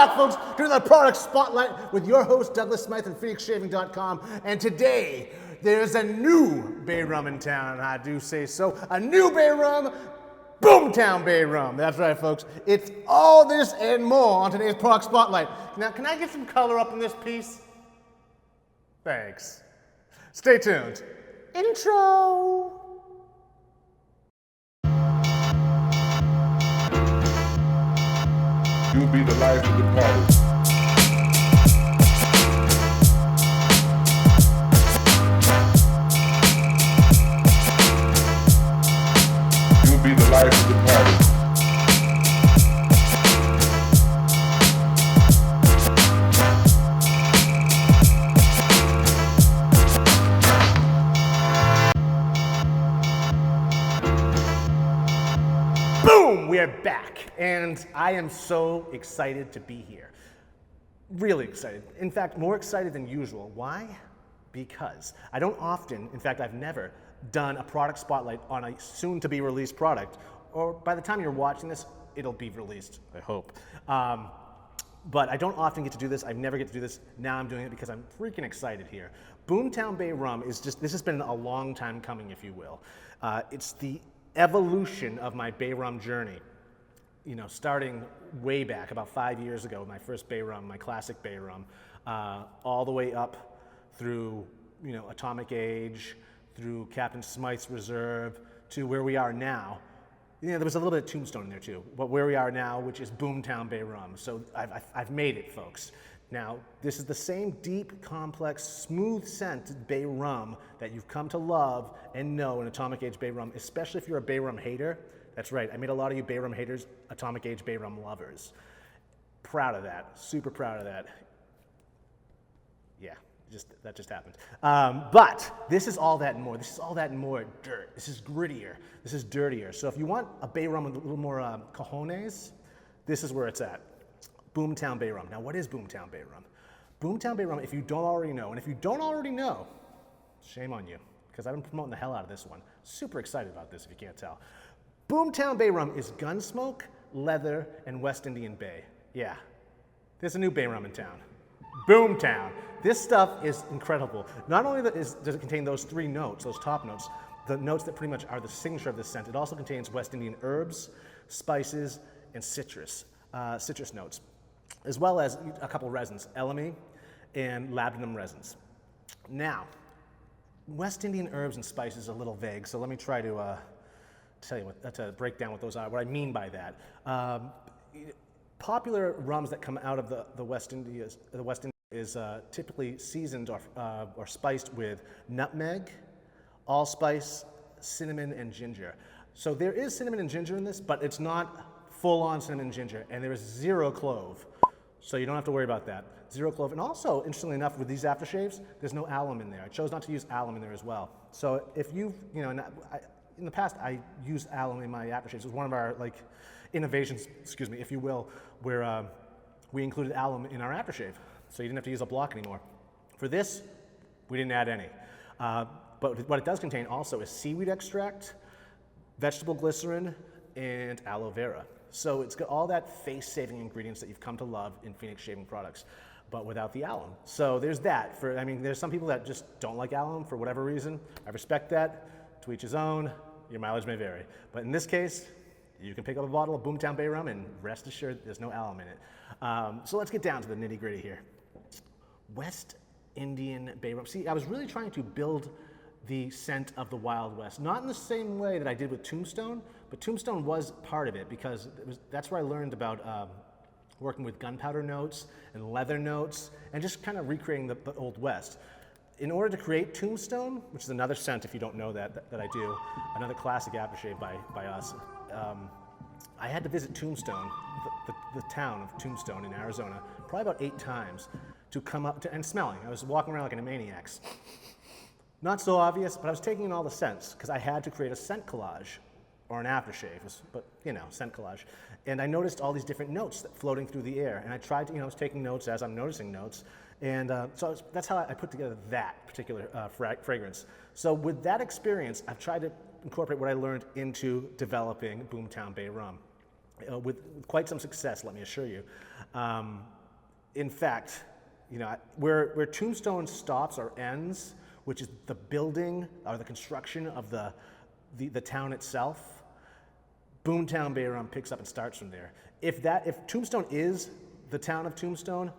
back, folks, to the product spotlight with your host, Douglas Smythe and PhoenixShaving.com. And today, there's a new Bay Rum in town, I do say so. A new Bay Rum, Boomtown Bay Rum. That's right, folks. It's all this and more on today's product spotlight. Now, can I get some color up in this piece? Thanks. Stay tuned. Intro. You'll be the life of the party. You'll be the life of the party. Boom! We're back, and I am so excited to be here. Really excited. In fact, more excited than usual. Why? Because I don't often, in fact, I've never done a product spotlight on a soon-to-be released product, or by the time you're watching this, it'll be released, I hope. But I don't often get to do this. I never get to do this. Now I'm doing it because I'm freaking excited here. Boomtown Bay Rum is just, this has been a long time coming, if you will. It's the evolution of my Bay Rum journey. You know, starting way back about 5 years ago, my first Bay Rum, my classic Bay Rum, all the way up through, you know, Atomic Age, through Captain Smythe's Reserve, to where we are now. You know, there was a little bit of Tombstone in there too, but where we are now, which is Boomtown Bay Rum. So I've made it, folks. Now, this is the same deep, complex, smooth-scented Bay Rum that you've come to love and know in Atomic Age Bay Rum, especially if you're a Bay Rum hater. That's right, I made a lot of you Bay Rum haters Atomic Age Bay Rum lovers. Proud of that, super proud of that. Yeah, that just happened. But this is all that and more. This is all that and more dirt. This is grittier. This is dirtier. So if you want a Bay Rum with a little more cojones, this is where it's at. Boomtown Bay Rum. Now, what is Boomtown Bay Rum? Boomtown Bay Rum, if you don't already know, and if you don't already know, shame on you, because I've been promoting the hell out of this one. Super excited about this, if you can't tell. Boomtown Bay Rum is Gunsmoke, Leather, and West Indian Bay. Yeah, there's a new Bay Rum in town. Boomtown. This stuff is incredible. Not only does it contain those three notes, those top notes, the notes that pretty much are the signature of this scent, it also contains West Indian herbs, spices, and citrus notes, as well as a couple resins, Elemi and Labdanum resins. Now, West Indian herbs and spices is a little vague, so let me try to tell you to break down what those are, what I mean by that. Popular rums that come out of the West Indies is typically seasoned or spiced with nutmeg, allspice, cinnamon, and ginger. So there is cinnamon and ginger in this, but it's not full-on cinnamon and ginger, and there is zero clove. So you don't have to worry about that. Zero clove. And also, interestingly enough, with these aftershaves, there's no alum in there. I chose not to use alum in there as well. So if in the past, I used alum in my aftershaves. It was one of our innovations, if you will, where we included alum in our aftershave. So you didn't have to use a block anymore. For this, we didn't add any. But what it does contain also is seaweed extract, vegetable glycerin, and aloe vera. So it's got all that face-saving ingredients that you've come to love in Phoenix shaving products, but without the alum. So there's that. There's some people that just don't like alum for whatever reason. I respect that. To each his own. Your mileage may vary. But in this case, you can pick up a bottle of Boomtown Bay Rum and rest assured there's no alum in it. So let's get down to the nitty-gritty here. West Indian Bay Rum. See, I was really trying to build the scent of the Wild West. Not in the same way that I did with Tombstone, but Tombstone was part of it because that's where I learned about working with gunpowder notes and leather notes and just kind of recreating the Old West. In order to create Tombstone, which is another scent if you don't know that I do, another classic aftershave by us, I had to visit Tombstone, the town of Tombstone in Arizona, probably about 8 times to come up to, and smelling. I was walking around like a maniac. Not so obvious, but I was taking in all the scents because I had to create a scent collage or an aftershave, but scent collage. And I noticed all these different notes floating through the air. And I tried to, I was taking notes as I'm noticing notes. And so that's how I put together that particular fragrance. So with that experience, I've tried to incorporate what I learned into developing Boomtown Bay Rum with quite some success, let me assure you. In fact, you know, where Tombstone stops or ends, which is the building or the construction of the town itself, Boomtown Bay Rum picks up and starts from there. If Tombstone is the town of Tombstone,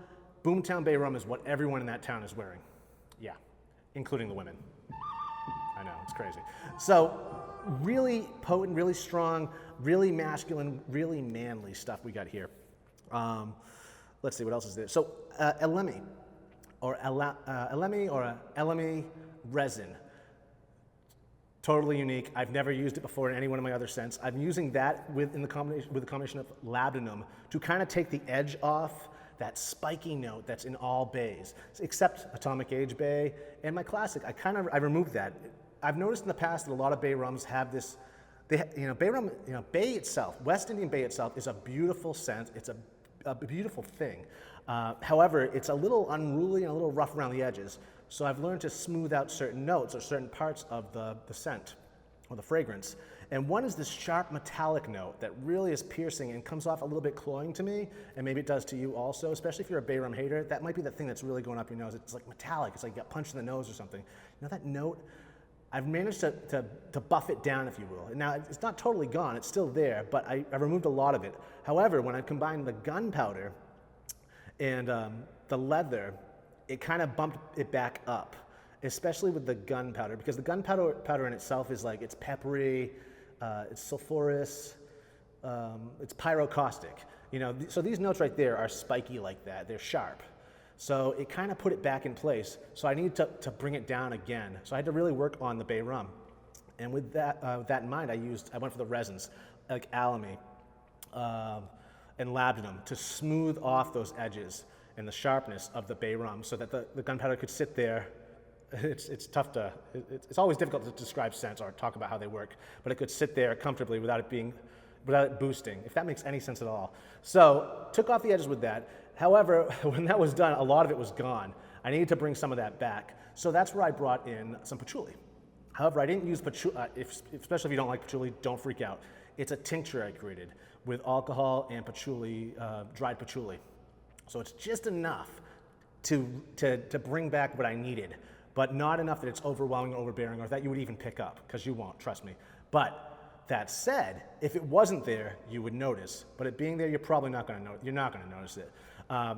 Boomtown Bay Rum is what everyone in that town is wearing. Yeah, including the women. I know, it's crazy. So really potent, really strong, really masculine, really manly stuff we got here. Let's see, what else is there? So Elemi, or Elemi resin. Totally unique. I've never used it before in any one of my other scents. I'm using that with the combination of Labdanum to kind of take the edge off that spiky note that's in all bays, except Atomic Age Bay and my classic. I removed that. I've noticed in the past that a lot of Bay Rums have this. Bay Rum, Bay itself, West Indian Bay itself is a beautiful scent. It's a beautiful thing. However, it's a little unruly and a little rough around the edges. So I've learned to smooth out certain notes or certain parts of the scent or the fragrance. And one is this sharp metallic note that really is piercing and comes off a little bit cloying to me, and maybe it does to you also, especially if you're a Bay Rum hater. That might be the thing that's really going up your nose. It's like metallic. It's like you got punched in the nose or something. You know that note? I've managed to buff it down, if you will. Now, it's not totally gone. It's still there, but I removed a lot of it. However, when I combined the gunpowder and the leather, it kind of bumped it back up, especially with the gunpowder, because the gunpowder in itself is like, it's peppery, it's sulfurous, it's pyrocaustic. So these notes right there are spiky like that. They're sharp. So it kind of put it back in place. So I needed to bring it down again. So I had to really work on the Bay Rum. And with that in mind, I went for the resins, like Alum and Labdanum, to smooth off those edges and the sharpness of the Bay Rum so that the gunpowder could sit there. It's tough to, it's always difficult to describe scents or talk about how they work, but it could sit there comfortably without it boosting, if that makes any sense at all. So took off the edges with that. However, when that was done, a lot of it was gone. I needed to bring some of that back. So that's where I brought in some patchouli. However, I didn't use patchouli, especially if you don't like patchouli, don't freak out. It's a tincture I created with alcohol and patchouli, dried patchouli. So it's just enough to bring back what I needed, but not enough that it's overwhelming or overbearing or that you would even pick up, because you won't, trust me. But that said, if it wasn't there, you would notice. But it being there, you're probably not going to notice. You're not going to notice it.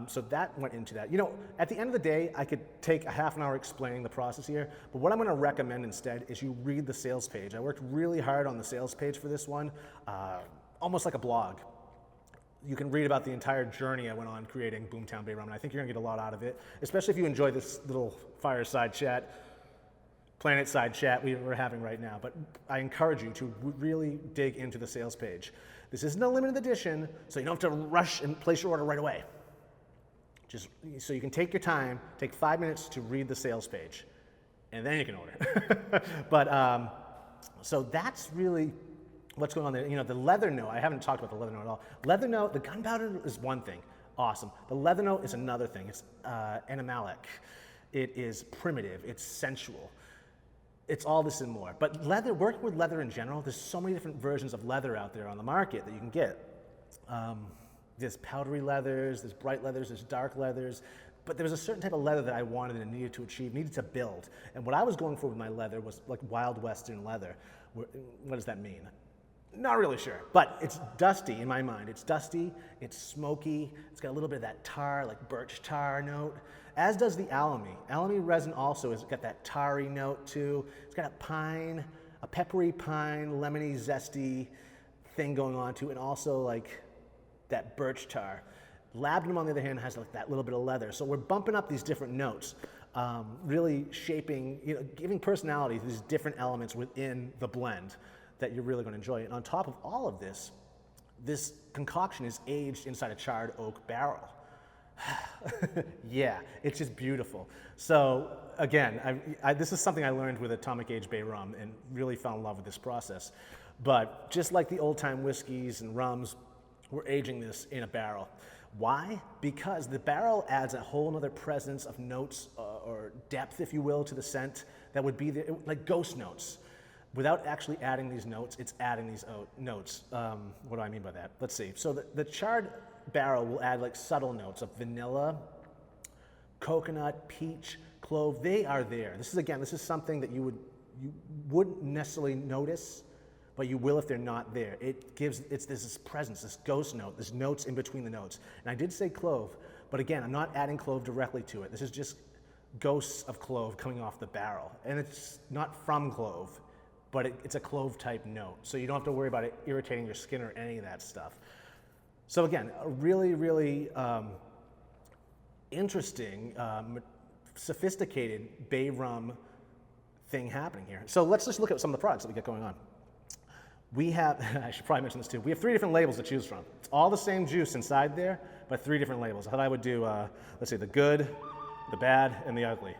So that went into that. At the end of the day, I could take a half an hour explaining the process here, but what I'm going to recommend instead is you read the sales page. I worked really hard on the sales page for this one, almost like a blog. You can read about the entire journey I went on creating Boomtown Bay Rum, and I think you're going to get a lot out of it, especially if you enjoy this little fireside chat, planet-side chat we were having right now. But I encourage you to really dig into the sales page. This isn't a limited edition, so you don't have to rush and place your order right away. Just so you can take your time, take 5 minutes to read the sales page, and then you can order. But so that's really what's going on there. The leather note, I haven't talked about the leather note at all. Leather note, the gunpowder is one thing, awesome. The leather note is another thing. It's animalic. It is primitive. It's sensual. It's all this and more. But leather, working with leather in general, there's so many different versions of leather out there on the market that you can get. There's powdery leathers, there's bright leathers, there's dark leathers, but there was a certain type of leather that I wanted and needed to achieve, needed to build. And what I was going for with my leather was like Wild Western leather. What does that mean? Not really sure, but it's dusty in my mind. It's dusty, it's smoky, it's got a little bit of that tar, like birch tar note, as does the Elemi. Elemi resin also has got that tarry note too. It's got a pine, a peppery pine, lemony, zesty thing going on too, and also like that birch tar. Labdanum, on the other hand, has like that little bit of leather. So we're bumping up these different notes, really shaping, giving personality to these different elements within the blend that you're really going to enjoy. And on top of all of this, this concoction is aged inside a charred oak barrel. Yeah, it's just beautiful. So again, this is something I learned with Atomic Age Bay Rum and really fell in love with this process. But just like the old-time whiskeys and rums, we're aging this in a barrel. Why? Because the barrel adds a whole other presence of notes or depth, if you will, to the scent that would be like ghost notes. Without actually adding these notes, it's adding these notes. What do I mean by that? Let's see. So the charred barrel will add like subtle notes of vanilla, coconut, peach, clove. They are there. This is something that you wouldn't necessarily notice, but you will if they're not there. There's this presence, this ghost note, there's notes in between the notes. And I did say clove, but again, I'm not adding clove directly to it. This is just ghosts of clove coming off the barrel. And it's not from clove, but it's a clove type note. So you don't have to worry about it irritating your skin or any of that stuff. So again, a really, really interesting, sophisticated Bay Rum thing happening here. So let's just look at some of the products that we got going on. We have, I should probably mention this too, we have 3 different labels to choose from. It's all the same juice inside there, but 3 different labels. I thought I would do, let's see, the good, the bad, and the ugly.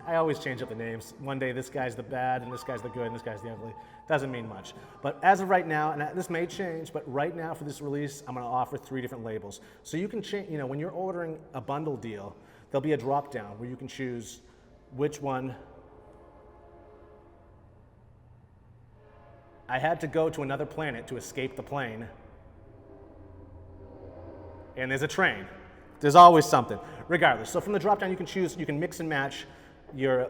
I always change up the names. One day this guy's the bad, and this guy's the good, and this guy's the ugly. Doesn't mean much. But as of right now, and this may change, but right now for this release, I'm gonna offer 3 different labels. So you can change, when you're ordering a bundle deal, there'll be a drop down where you can choose which one. I had to go to another planet to escape the plane. And there's a train. There's always something. Regardless, so from the drop down you can choose, you can mix and match your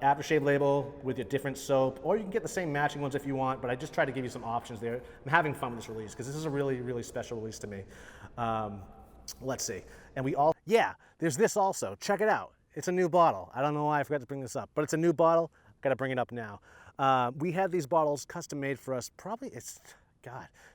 aftershave label with your different soap, or you can get the same matching ones if you want, but I just try to give you some options there. I'm having fun with this release because this is a really, really special release to me. Let's see. And there's this also. Check it out. It's a new bottle. I don't know why I forgot to bring this up, but it's a new bottle. Got to bring it up now. We had these bottles custom made for us.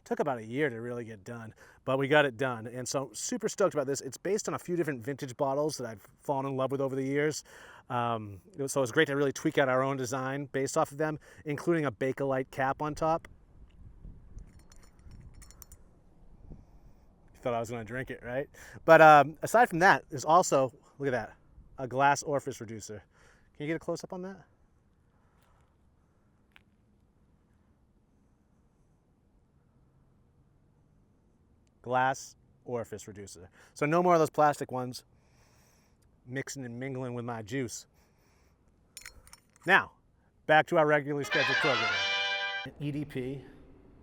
Took about a year to really get done, but we got it done. And so super stoked about this. It's based on a few different vintage bottles that I've fallen in love with over the years. So it's great to really tweak out our own design based off of them, including a Bakelite cap on top. You thought I was gonna drink it, right? But aside from that, there's also, look at that, a glass orifice reducer. Can you get a close up on that? Glass orifice reducer. So no more of those plastic ones mixing and mingling with my juice. Now, back to our regularly scheduled program. EDP,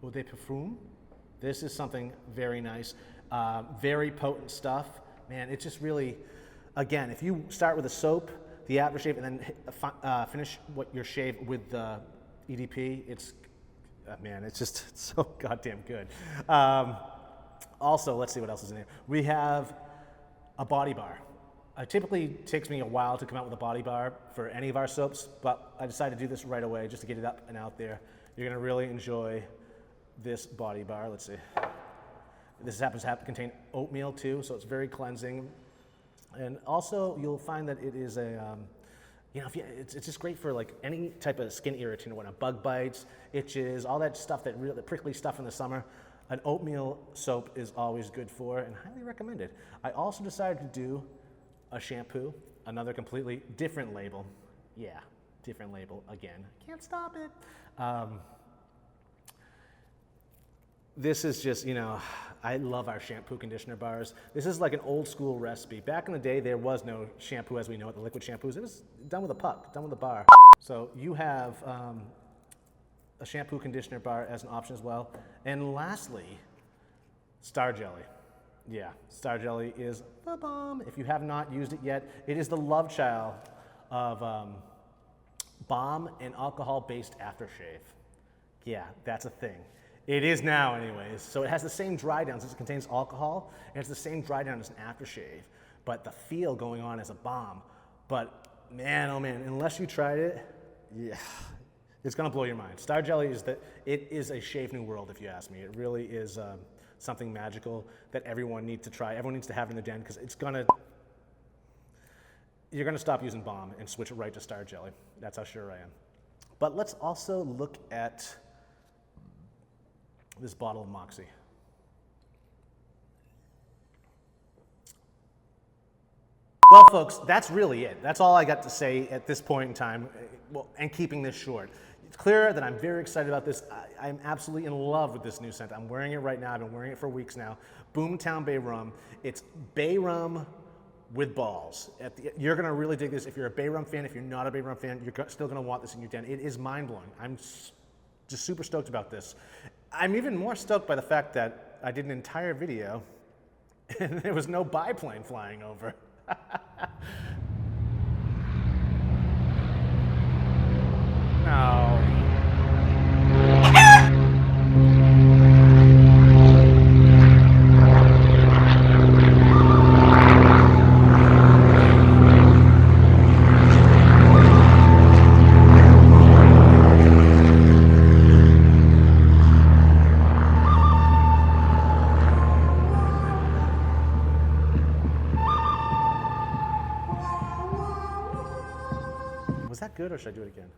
eau de parfum. This is something very nice, very potent stuff. Man, it's just really, again, if you start with a soap, the aftershave, and then finish your shave with the EDP, it's so goddamn good. Also, let's see what else is in here. We have a body bar. It typically takes me a while to come out with a body bar for any of our soaps, but I decided to do this right away just to get it up and out there. You're gonna really enjoy this body bar. Let's see. This happens to contain oatmeal too, so it's very cleansing. And also, you'll find that it is it's just great for like any type of skin irritant, when a bug bites, itches, all that stuff, the prickly stuff in the summer. An oatmeal soap is always good for, and highly recommended. I also decided to do a shampoo, another completely different label. Yeah, different label again. Can't stop it. This is just, I love our shampoo conditioner bars. This is like an old school recipe. Back in the day, there was no shampoo as we know it, the liquid shampoos. It was done with a puck, done with a bar. So you have a shampoo conditioner bar as an option as well. And lastly, Star Jelly. Yeah, Star Jelly is the bomb. If you have not used it yet, it is the love child of balm and alcohol-based aftershave. Yeah, that's a thing. It is now anyways. So it has the same dry down since it contains alcohol, and it's the same dry down as an aftershave, but the feel going on as a balm. But man, oh man, unless you tried it, yeah, it's gonna blow your mind. Star Jelly it is a shave new world, if you ask me. It really is something magical that everyone needs to try. Everyone needs to have in the den, because you're gonna stop using balm and switch right to Star Jelly. That's how sure I am. But let's also look at this bottle of Moxie. Well, folks, that's really it. That's all I got to say at this point in time, and keeping this short. It's clear that I'm very excited about this. I'm absolutely in love with this new scent. I'm wearing it right now. I've been wearing it for weeks now. Boomtown Bay Rum. It's Bay Rum with balls. You're gonna really dig this. If you're a Bay Rum fan, if you're not a Bay Rum fan, you're still gonna want this in your den. It is mind-blowing. I'm just super stoked about this. I'm even more stoked by the fact that I did an entire video and there was no biplane flying over. No. Was that good, or should I do it again?